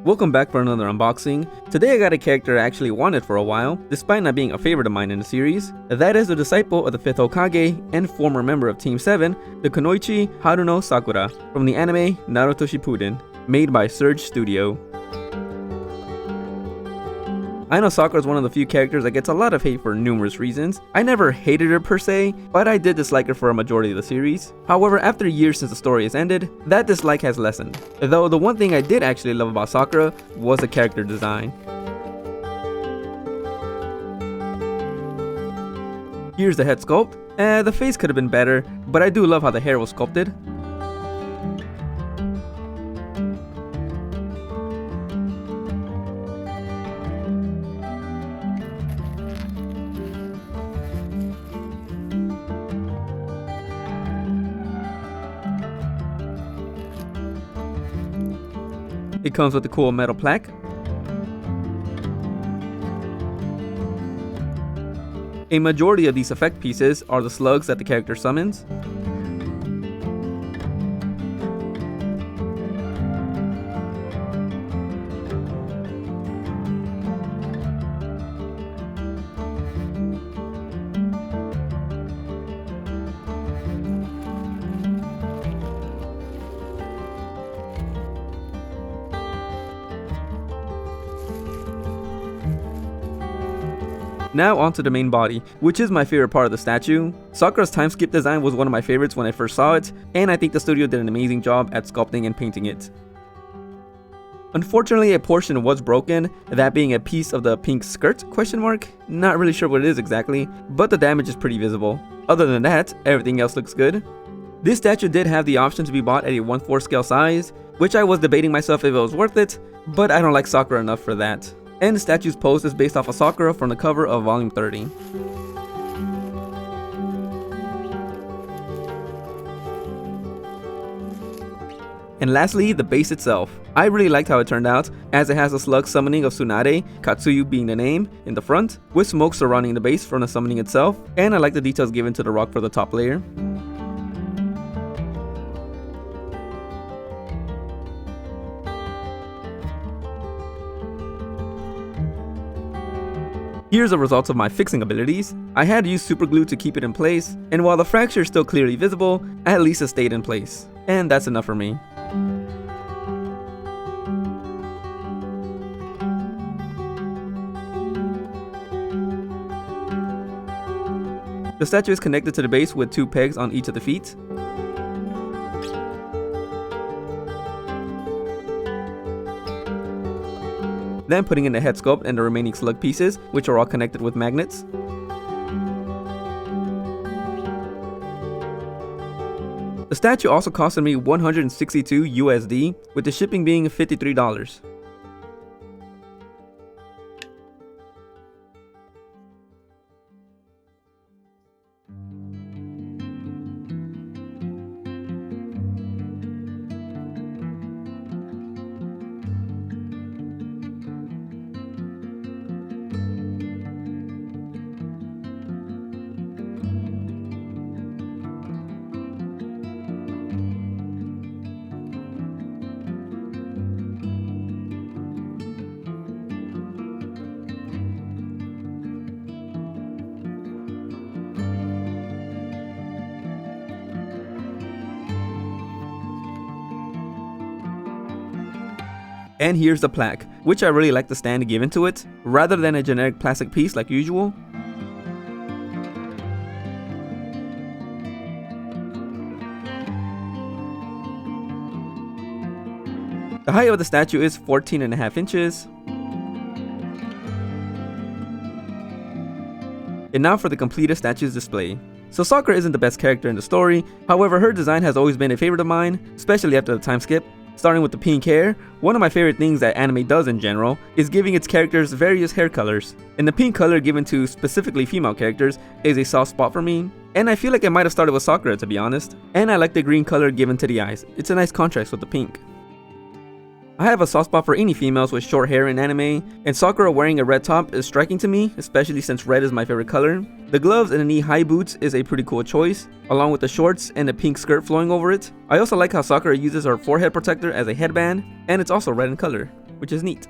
Welcome back for another unboxing. Today I got a character I actually wanted for a while, despite not being a favorite of mine in the series. That is the disciple of the 5th Hokage and former member of Team 7, the kunoichi Haruno Sakura, from the anime Naruto Shippuden, made by Surge Studio. I know Sakura is one of the few characters that gets a lot of hate for numerous reasons. I never hated her per se, but I did dislike her for a majority of the series. However, after years since the story has ended, that dislike has lessened. Though the one thing I did actually love about Sakura was the character design. Here's the head sculpt. The face could have been better, but I do love how the hair was sculpted. It comes with a cool metal plaque. A majority of these effect pieces are the slugs that the character summons. Now onto the main body, which is my favorite part of the statue. Sakura's time skip design was one of my favorites when I first saw it, and I think the studio did an amazing job at sculpting and painting it. Unfortunately, a portion was broken, that being a piece of the pink skirt ? Not really sure what it is exactly, but the damage is pretty visible. Other than that, everything else looks good. This statue did have the option to be bought at a 1/4 scale size, which I was debating myself if it was worth it, but I don't like Sakura enough for that. And the statue's pose is based off of Sakura from the cover of volume 30. And lastly, the base itself. I really liked how it turned out, as it has a slug summoning of Tsunade, Katsuyu being the name, in the front, with smoke surrounding the base from the summoning itself, and I like the details given to the rock for the top layer. Here's the results of my fixing abilities. I had to use super glue to keep it in place, and while the fracture is still clearly visible, at least it stayed in place. And that's enough for me. The statue is connected to the base with 2 pegs on each of the feet. Then putting in the head sculpt and the remaining slug pieces, which are all connected with magnets. The statue also costed me $162 USD, with the shipping being $53. And here's the plaque, which I really like the stand given to it, rather than a generic plastic piece like usual. The height of the statue is 14.5 inches. And now for the completed statue's display. So Sakura isn't the best character in the story, however her design has always been a favorite of mine, especially after the time skip. Starting with the pink hair, one of my favorite things that anime does in general is giving its characters various hair colors. And the pink color given to specifically female characters is a soft spot for me, and I feel like it might have started with Sakura to be honest. And I like the green color given to the eyes, it's a nice contrast with the pink. I have a soft spot for any females with short hair in anime, and Sakura wearing a red top is striking to me, especially since red is my favorite color. The gloves and the knee-high boots is a pretty cool choice, along with the shorts and the pink skirt flowing over it. I also like how Sakura uses her forehead protector as a headband, and it's also red in color. which is neat.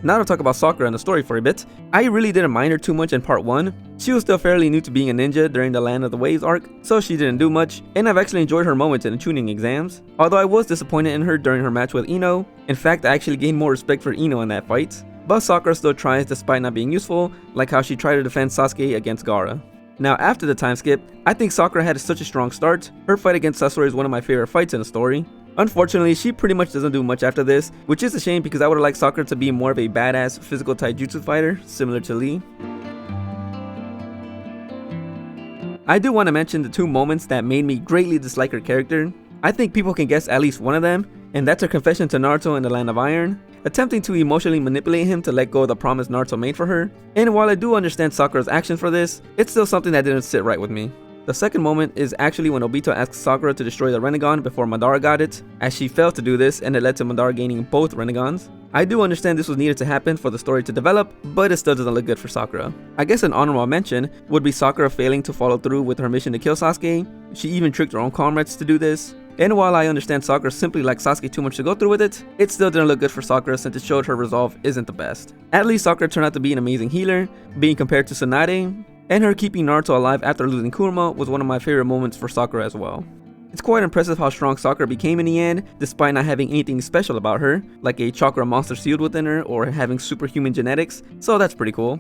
Now to talk about Sakura and the story for a bit. I really didn't mind her too much in part 1. She was still fairly new to being a ninja during the Land of the Waves arc, so she didn't do much, and I've actually enjoyed her moments in the tuning exams, although I was disappointed in her during her match with Ino. In fact, I actually gained more respect for Ino in that fight. But Sakura still tries despite not being useful, like how she tried to defend Sasuke against Gaara. Now after the time skip, I think Sakura had such a strong start. Her fight against Sasori is one of my favorite fights in the story. Unfortunately, she pretty much doesn't do much after this, which is a shame because I would have liked Sakura to be more of a badass physical taijutsu fighter, similar to Lee. I do want to mention the 2 moments that made me greatly dislike her character. I think people can guess at least one of them, and that's her confession to Naruto in the Land of Iron, attempting to emotionally manipulate him to let go of the promise Naruto made for her. And while I do understand Sakura's actions for this, it's still something that didn't sit right with me. The second moment is actually when Obito asks Sakura to destroy the Rinnegan before Madara got it, as she failed to do this and it led to Madara gaining both Rinnegans. I do understand this was needed to happen for the story to develop, but it still doesn't look good for Sakura. I guess an honorable mention would be Sakura failing to follow through with her mission to kill Sasuke. She even tricked her own comrades to do this. And while I understand Sakura simply liked Sasuke too much to go through with it, it still didn't look good for Sakura since it showed her resolve isn't the best. At least Sakura turned out to be an amazing healer, being compared to Tsunade, and her keeping Naruto alive after losing Kurama was one of my favorite moments for Sakura as well. It's quite impressive how strong Sakura became in the end, despite not having anything special about her, like a chakra monster sealed within her or having superhuman genetics, so that's pretty cool.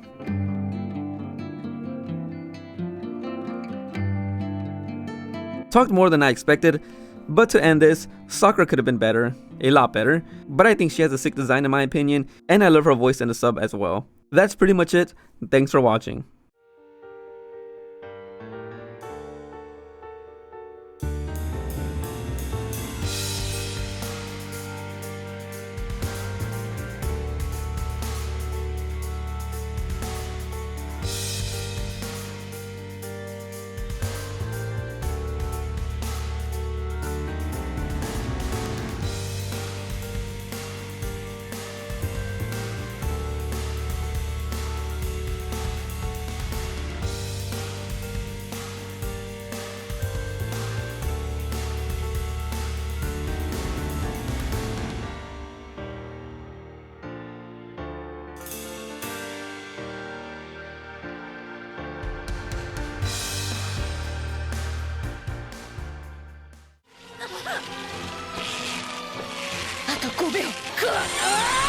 Talked more than I expected, but to end this, Sakura could have been better, a lot better, but I think she has a sick design in my opinion, and I love her voice in the sub as well. That's pretty much it, thanks for watching. A to 5秒。